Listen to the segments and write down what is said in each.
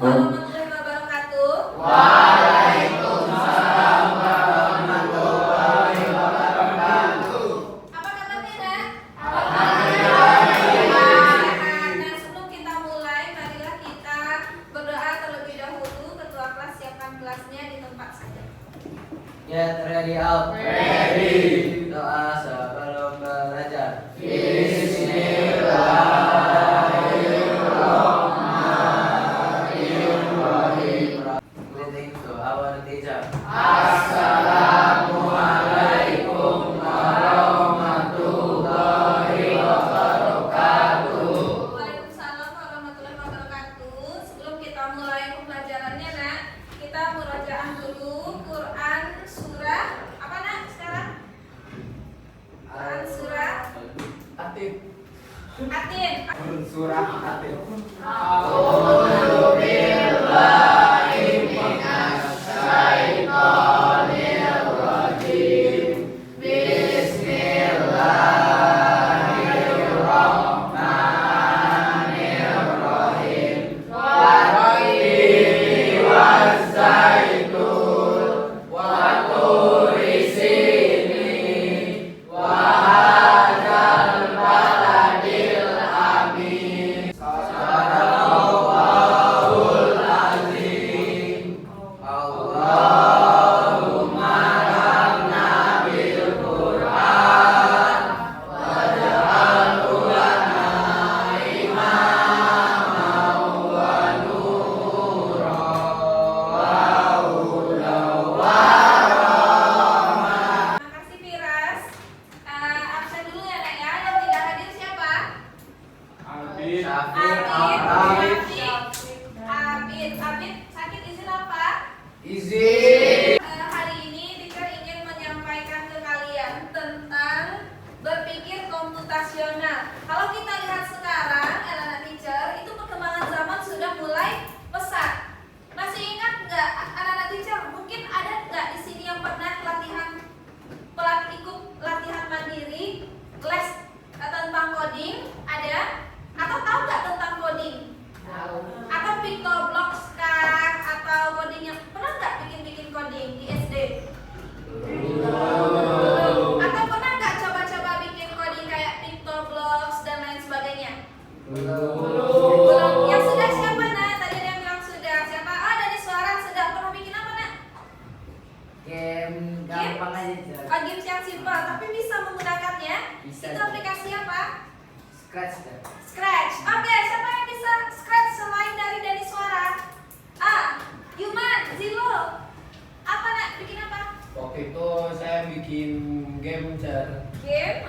warahmatullahi wabarakatuh. Waalaikumsalam warahmatullahi wabarakatuh. Apa kabarnya, Nak? Alhamdulillah. Nah, sebelum kita mulai, marilah kita berdoa terlebih dahulu. Ketua kelas siapkan kelasnya di tempat saja. Get ready out. Ready. Doa sebelum belajar. Bismillahirrahmanirrahim. Greeting to our teacher. Assalamualaikum warahmatullahi wabarakatuh. Waalaikumsalam warahmatullahi wabarakatuh. Sebelum kita mulai pembelajarannya, Nak, kita murojaah dulu Quran surah apa, Nak, sekarang? Quran surah Atif. Atin. Surah Atif. A'udzu billahi minasy syaithanir rajim. Bismillahirrahmanirrahim. Wattini wazzaitun wa turi sinin wa hadzal baladil amin. Sadaqallahul azim. Allahumma ramna bil Qur'an waj'alhu lana imaman wa nuran wa hudan wa rahmah. Makasih Firas. Absen dulu ya, Nak, ya. Yang tidak hadir siapa? Abid. Abid sakit, izin apa? Izin. Hari ini teacher ingin menyampaikan ke kalian tentang berpikir komputasional. Kalau kita lihat sekarang, anak-anak teacher, itu perkembangan zaman sudah mulai pesat. Masih ingat nggak anak-anak teacher? Mungkin ada nggak di sini yang pernah ikut latihan mandiri, les tentang coding? Ada? Atau tahu nggak tentang coding? Atau Pictoblox kah? Atau coding yang pernah nggak bikin coding di SD? Atau pernah nggak coba-coba bikin coding kayak Pictoblox dan lain sebagainya? Belum. Yang sudah siapa, Nak? Tadi ada yang bilang sudah. Siapa? Oh, dari suara sudah. Pernah bikin apa, Nak? Game gampang aja. Jar. Oh, games yang simpel, tapi bisa menggunakannya. Bisa. Itu aplikasi apa? Scratch. Jar. Scratch. Oke, siapa yang bisa Scratch selain dari suara? Yuman, Zilo. Apa, Nak? Bikin apa? Waktu itu saya bikin game Game,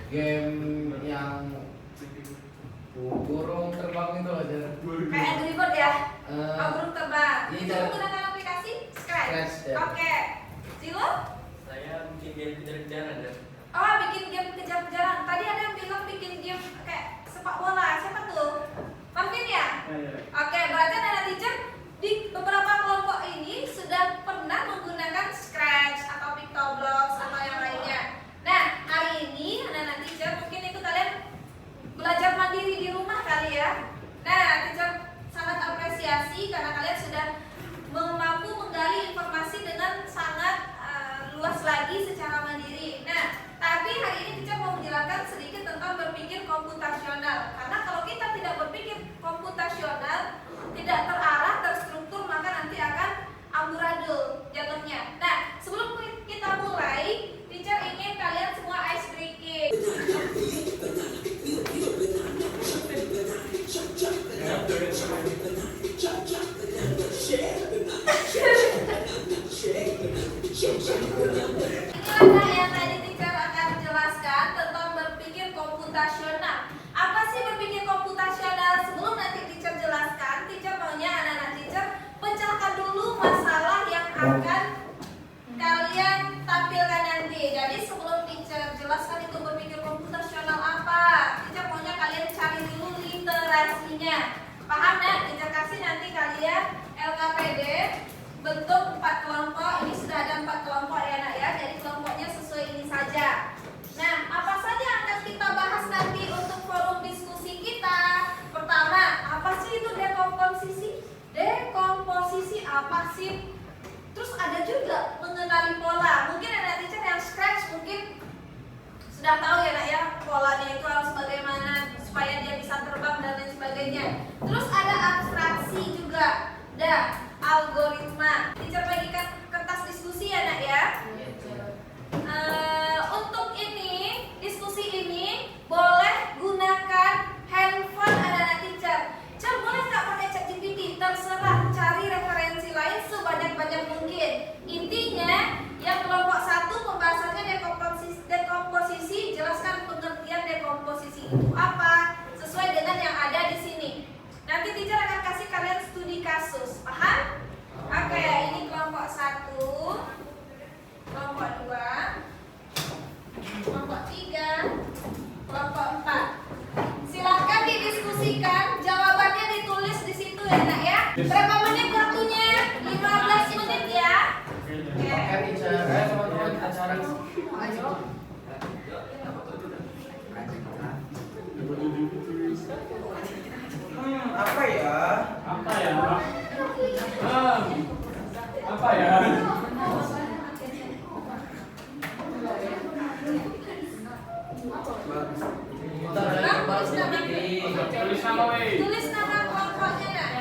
game yang burung terbang itu loh Jar. kayak Angry Bird ya? Eh, Burung terbang. iya, Itu Jar. menggunakan aplikasi Scratch. Scratch, Jar. Oke. Zilo? Saya bikin game kejar-kejaran dan Oh, bikin game kejar-kejaran. Tadi ada yang bilang bikin game kayak sepak bola. Siapa tuh? Marvin ya? Oke, berarti anak teacher di beberapa kelompok ini sudah pernah menggunakan Scratch atau Pictoblox atau yang lainnya. Nah, hari ini anak teacher mungkin itu kalian belajar mandiri di rumah kali ya. Nah, teacher sangat apresiasi karena kalian sudah mampu menggali informasi dengan sangat luas lagi secara mandiri. Nah, tapi hari ini teacher mau menjelaskan sedikit tentang berpikir komputasional. Karena kalau kita tidak berpikir komputasional, tidak terarah, terstruktur, maka nanti akan amburadul jatuhnya. Nah, sebelum kita mulai, teacher ingin kalian semua ice breaking. Inilah yang tadi teacher akan jelaskan tentang berpikir komputasional. Apa sih berpikir komputasional? Sebelum nanti teacher jelaskan, teacher maunya anak-anak teacher pecahkan dulu masalah yang akan kalian tampilkan nanti. Jadi sebelum teacher jelaskan itu berpikir komputasional apa, teacher maunya kalian cari dulu literasinya. Paham nggak? Teacher kasih nanti kalian LKPD bentuk 4 kelompok. Ini sudah ada 4 kelompok ya, Nak, ya. Jadi kelompoknya sesuai ini saja. Nah, apa saja yang akan kita bahas nanti untuk forum diskusi kita? Pertama, apa sih itu dekomposisi? apa sih. Terus ada juga mengenali pola. Mungkin ada teacher yang scratch mungkin sudah tahu ya nak ya, polanya itu harus bagaimana supaya dia bisa terbang dan lain sebagainya. Terus ada abstraksi juga, ada algoritma. Teacher bagikan kertas diskusi ya nak ya. Untuk ini, diskusi ini boleh gunakan handphone anak-anak teacher. Teacher boleh nggak pakai ChatGPT? Terserah, cari referensi lain sebanyak-banyak mungkin. Intinya, yang kelompok 1 pembahasannya dekomposisi, jelaskan pengertian dekomposisi itu apa, sesuai dengan yang ada di sini. Nanti teacher akan kasih kalian studi kasus, paham? Oke, ini kelompok 1, kelompok 2, kelompok 3, kelompok 4. Silakan didiskusikan, jawabannya ditulis di situ ya nak ya. Berapa menit waktunya? 15 menit ya. Oke. Oke, teacher. Teman-teman, acara Apa ya? Apa ya? Apa ya? Tulis nama weh. Tulis nama kelompoknya nak.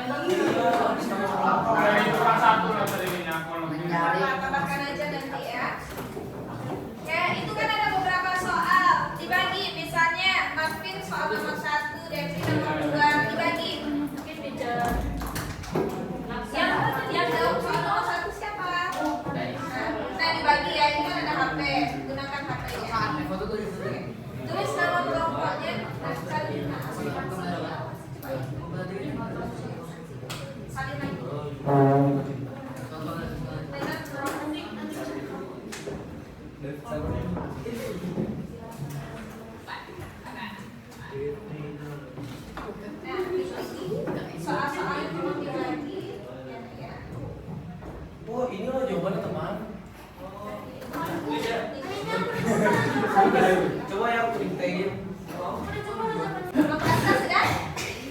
Dari tukang satu lah tadi ini aku Mencari. Tambahkan aja nanti ya. Oke, itu kan ada beberapa soal dibagi, misalnya Marvin soal nomor 1, Devi nomor 2 dibagi. Mungkin beda. Yang jawab soal nomor 1 siapa? Nah dibagi ya, ini kan ada HP, gunakan HP-nya. Tulis nama kelompoknya. Saling lagi. Soal-soalnya cuma dibagi. Oh, ini loh jawabannya teman. Coba yang printing. Kelompok sudah?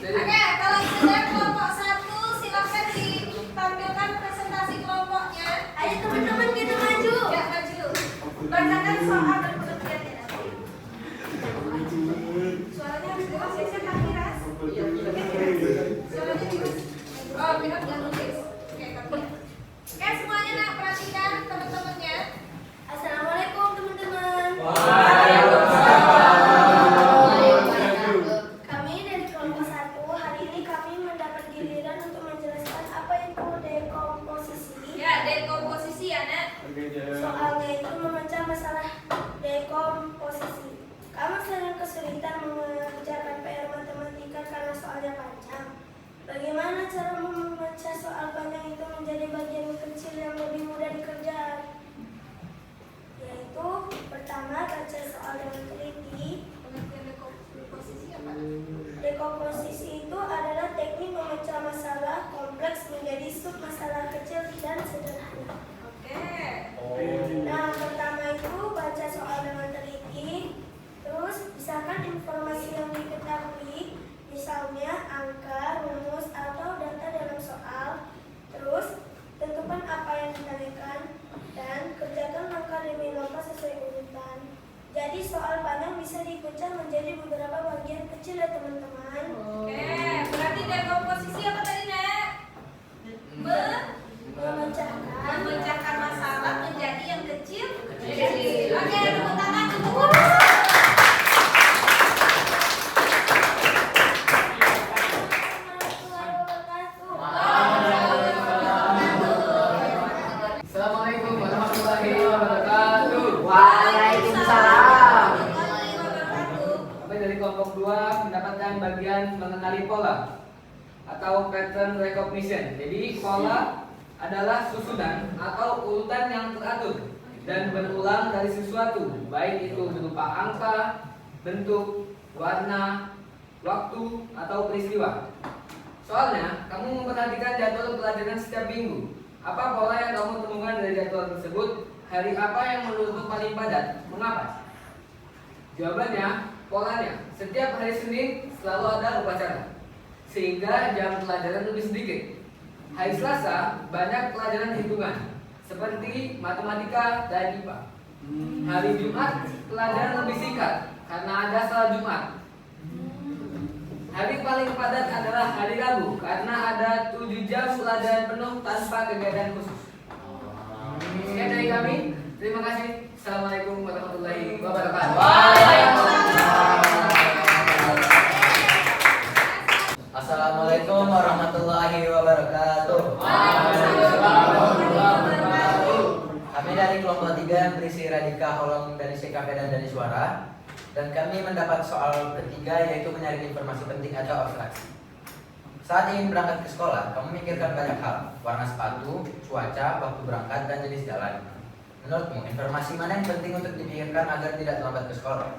Oke, kalau sudah kelompok 1 silakan ditampilkan presentasi kelompoknya. Ayo teman-teman kita maju. Ya maju. Bacakan soal dan pengertiannya nanti. Suaranya harus jelas ya, saya Kak Miras. Suaranya jelas. Oh, minat dan nulis. Oke, Kak. Oke, semuanya nak perhatikan teman-temannya. Assalamualaikum teman-teman. Kami dari kelompok 1, hari ini kami mendapat giliran untuk menjelaskan apa itu dekomposisi. Ya, dekomposisi ya, Nak. Soalnya itu memecah masalah dekomposisi. Kamu sering kesulitan mengerjakan PR matematika karena soalnya panjang. Bagaimana cara memecah soal panjang itu menjadi bagian kecil yang lebih mudah dikerjakan? Yaitu, pertama, baca soal dengan teliti. Pengertian dekomposisi apa? Dekomposisi itu adalah teknik memecah masalah kompleks menjadi sub masalah kecil dan sederhana. Oke. Nah, pertama itu baca soal dengan teliti, terus pisahkan informasi yang diketahui, misalnya angka, rumus, atau data dalam soal, terus tentukan apa yang ditanyakan, dan kerjakan langkah demi langkah sesuai urutan. Jadi soal panjang bisa dipecah menjadi beberapa bagian kecil ya teman-teman. Oke, berarti dekomposisi apa tadi, Nak? Memecahkan masalah menjadi yang kecil. Oke, tepuk tangan untuk Assalamualaikum warahmatullahi wabarakatuh. Waalaikumsalam. Kami dari kelompok 2 mendapatkan bagian mengenali pola atau pattern recognition. Jadi pola adalah susunan atau urutan yang teratur dan berulang dari sesuatu, baik itu berupa angka, bentuk, warna, waktu, atau peristiwa. Soalnya, kamu memperhatikan jadwal pelajaran setiap minggu. Apa pola yang kamu temukan dari jadwal tersebut? Hari apa yang menurutmu paling padat? Mengapa? Jawabannya, polanya. Setiap hari Senin selalu ada upacara, sehingga jam pelajaran lebih sedikit. Hari Selasa banyak pelajaran hitungan seperti matematika dan IPA. Hari Jumat pelajaran lebih singkat karena ada salat Jumat. Hari paling padat adalah hari Rabu karena ada 7 jam pelajaran penuh tanpa kegiatan khusus. Sekian dari kami. Terima kasih. Assalamualaikum warahmatullahi wabarakatuh. Assalamualaikum warahmatullahi wabarakatuh. Kami dari kelompok 3 berisi Radika, Holong, dari CKP dan dari Suara. Dan kami mendapat soal ketiga yaitu menyaring informasi penting atau abstraksi. Saat ingin berangkat ke sekolah, kamu memikirkan banyak hal, warna sepatu, cuaca, waktu berangkat, dan jenis jalan. Menurutmu, informasi mana yang penting untuk dipikirkan agar tidak terlambat ke sekolah?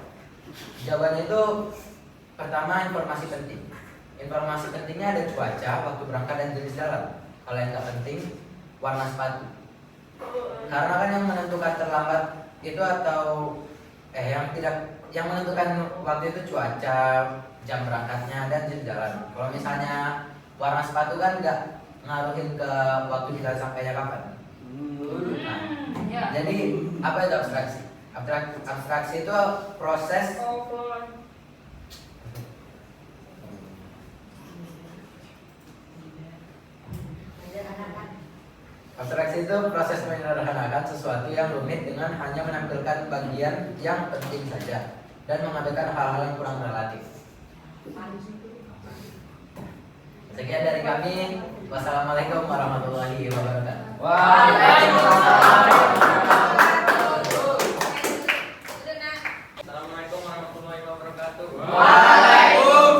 Jawabannya itu pertama, informasi penting. Informasi pentingnya ada cuaca, waktu berangkat, dan jenis jalan. Kalau yang tak penting, warna sepatu. Karena kan yang menentukan terlambat itu atau yang menentukan waktu itu cuaca, jam berangkatnya, dan jenis jalan. Kalau misalnya warna sepatu kan nggak ngaruhin ke waktu kita sampainya kapan. Nah, jadi apa itu abstraksi? Abstraksi itu proses Abstraksi itu proses menyederhanakan sesuatu yang rumit dengan hanya menampilkan bagian yang penting saja dan mengabaikan hal-hal yang kurang relatif. Sekian dari kami. Wassalamualaikum warahmatullahi wabarakatuh. Assalamualaikum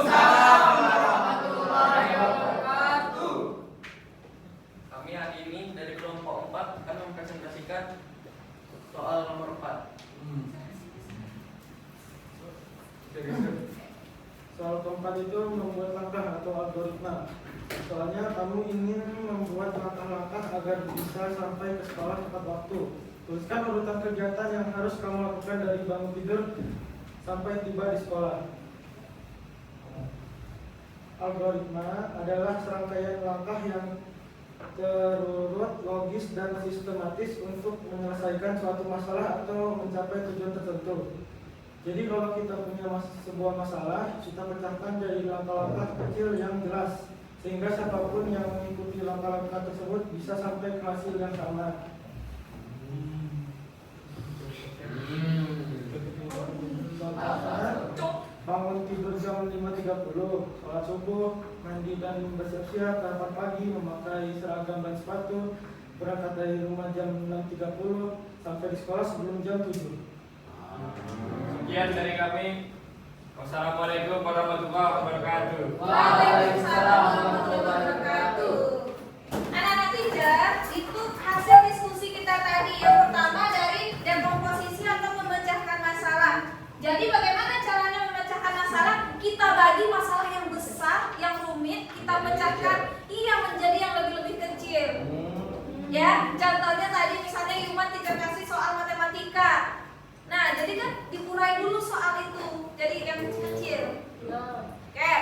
warahmatullahi wabarakatuh. Kami hari ini dari kelompok 4 akan mempresentasikan soal nomor 4. Soal keempat itu membuat langkah atau algoritma. Soalnya kamu ingin membuat langkah-langkah agar bisa sampai ke sekolah tepat waktu. Tuliskan urutan kegiatan yang harus kamu lakukan dari bangun tidur sampai tiba di sekolah. Algoritma adalah serangkaian langkah yang terurut, logis, dan sistematis untuk menyelesaikan suatu masalah atau mencapai tujuan tertentu. Jadi kalau kita punya sebuah masalah, kita pecahkan dari langkah-langkah kecil yang jelas, sehingga siapapun yang mengikuti langkah-langkah tersebut bisa sampai ke hasil yang sama. Contohnya, bangun tidur jam 5.30, sholat subuh, mandi dan bersiap-siap, sarapan pagi, memakai seragam dan sepatu, berangkat dari rumah jam 6.30, sampai di sekolah sebelum jam 7. Sekian dari kami. Wassalamualaikum warahmatullahi wabarakatuh. Waalaikumsalam warahmatullahi wabarakatuh. Anak-anak teacher, itu hasil diskusi kita tadi. Yang pertama dari dekomposisi atau memecahkan masalah. Jadi bagaimana caranya memecahkan masalah? Kita bagi masalah yang besar, yang rumit, kita pecahkan menjadi yang lebih-lebih kecil. Ya, contohnya tadi misalnya Yuman teacher kasih soal matematika. Nah, jadi kan dikurai dulu soal itu, jadi yang kecil-kecil. Oke,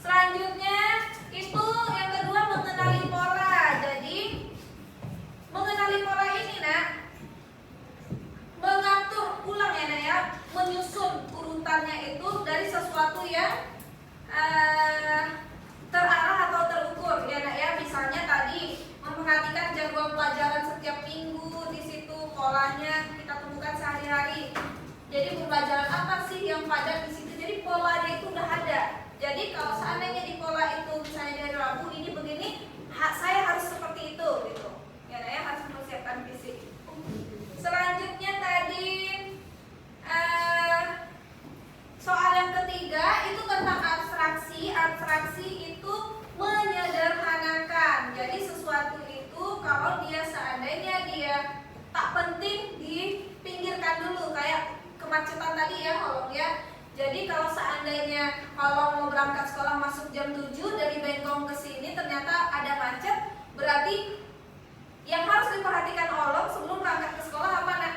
selanjutnya itu yang kedua mengenali pola. Jadi mengenali pola ini, nak, mengatur ulang ya, nak ya, menyusun urutannya itu dari sesuatu yang terarah atau terukur ya, nak ya. Misalnya tadi memperhatikan jadwal pelajaran setiap minggu, di situ polanya kita temukan sehari-hari. Jadi pembelajaran apa sih yang padat di situ? Jadi polanya itu udah ada. Jadi kalau seandainya di pola itu misalnya dari Rabu ini begini, saya harus seperti itu gitu. Ya, saya harus mempersiapkan fisik. Selanjutnya tadi soal yang ketiga itu tentang abstraksi. Abstraksi itu menyederhanakan. Jadi sesuatu itu kalau dia seandainya dia tak penting dipinggirkan dulu, kayak kemacetan tadi ya, Holong ya. Jadi kalau seandainya Holong mau berangkat sekolah masuk jam 7 dari Bengkong ke sini ternyata ada macet, berarti yang harus diperhatikan Holong sebelum berangkat ke sekolah apa, nak?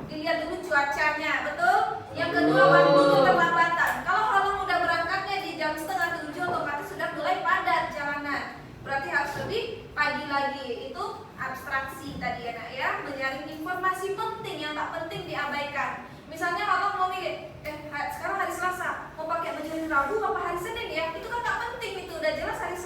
Dilihat dulu cuacanya, betul? Yang kedua, waktu keterlambatan. Kalau Holong udah berangkatnya di jam 6:30 otomatis sudah mulai padat jalanan. Berarti harus lebih pagi tadi, itu abstraksi tadi ya nak ya, menyaring informasi penting yang tak penting diabaikan. Misalnya kakak mau milih, sekarang hari Selasa, mau pakai baju hari Rabu apa hari Senin ya, itu kan tak penting, itu udah jelas hari